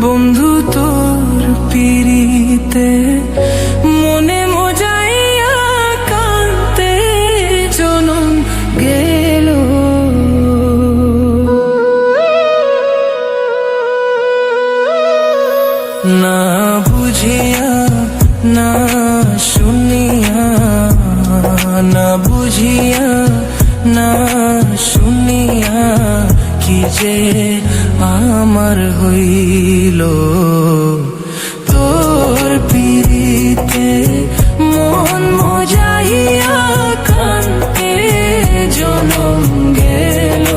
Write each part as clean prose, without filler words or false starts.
বন্ধু তোর পিরিতে মনে মজাইয়া কান্তে জনম গেল। না বুঝিয়া না শুনিয়া, না বুঝিয়া না শুনিয়া কি যে আমার হইল। তোর পিরিতে মন মজাইয়া কান্তে জনম গেল।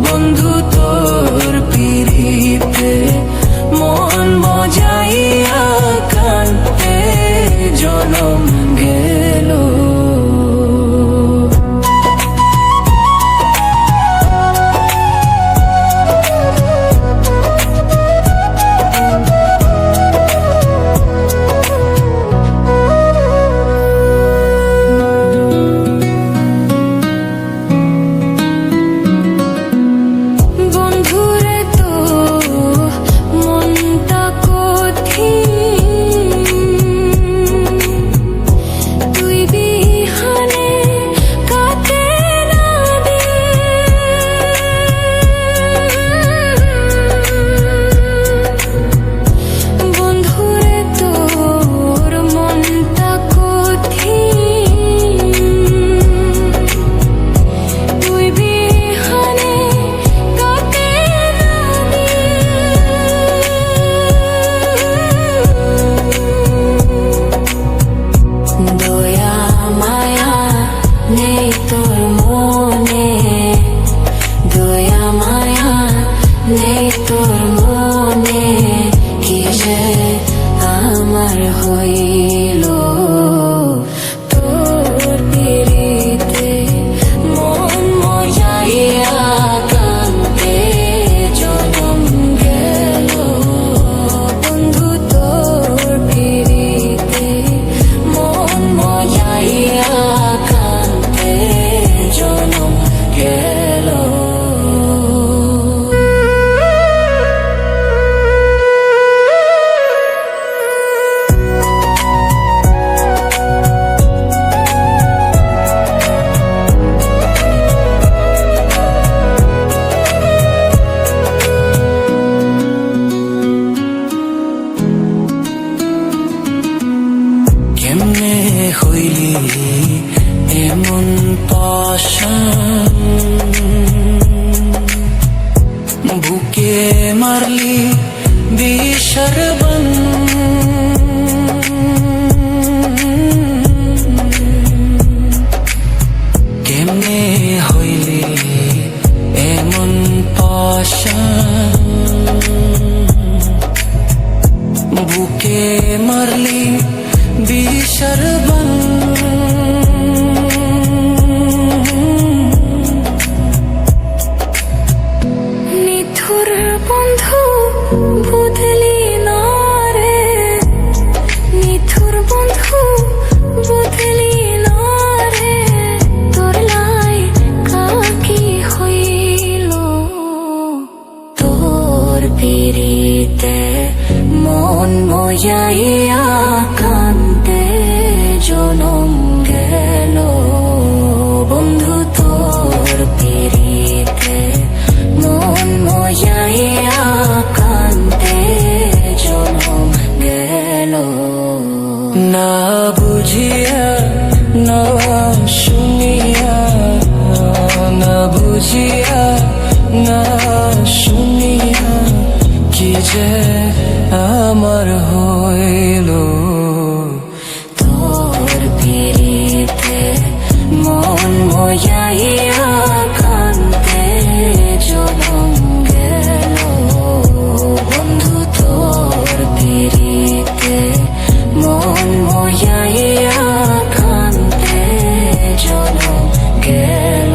বন্ধু তোর পিরিতে মন মজাইয়া কান্তে জনম গেল। হইল তোর পিরিতে মন মজাইয়া কান্তে জনম গেল। বন্ধু তোর পিরিতে মন মজাইয়া কান্তে জনম গেল। কেমনে হইলি এমন পাশান, বুকে মারলি বিষর বান। কেমনে হইলি এমন পাশান, বুকে মারলি বিষর বান। নিথুর বন্ধু বুঝলি না রে, নিথুর বন্ধু বুঝলি না রে, তোর লাই কাকি হইল। তোর পিরিতে মন মজাইয়া কান্তে জনম গেল। বন্ধু তোর পিরিতে মন মজাইয়া কান্তে জনম গেল। না বুঝিয়া না শুনিয়া, না বুঝিয়া না শুনিয়া কি যে আমার হইল। তোর পিরিতে মন মজাইয়া কান্তে জনম গেল। বন্ধু তোর পিরিতে মন মজাইয়া কান্তে জনম গেল।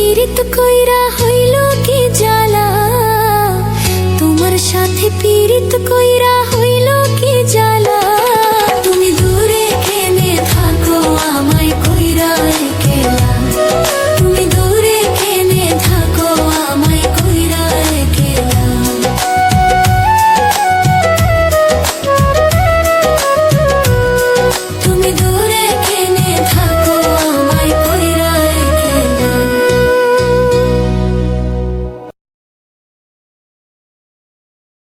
পীড়িত কইরা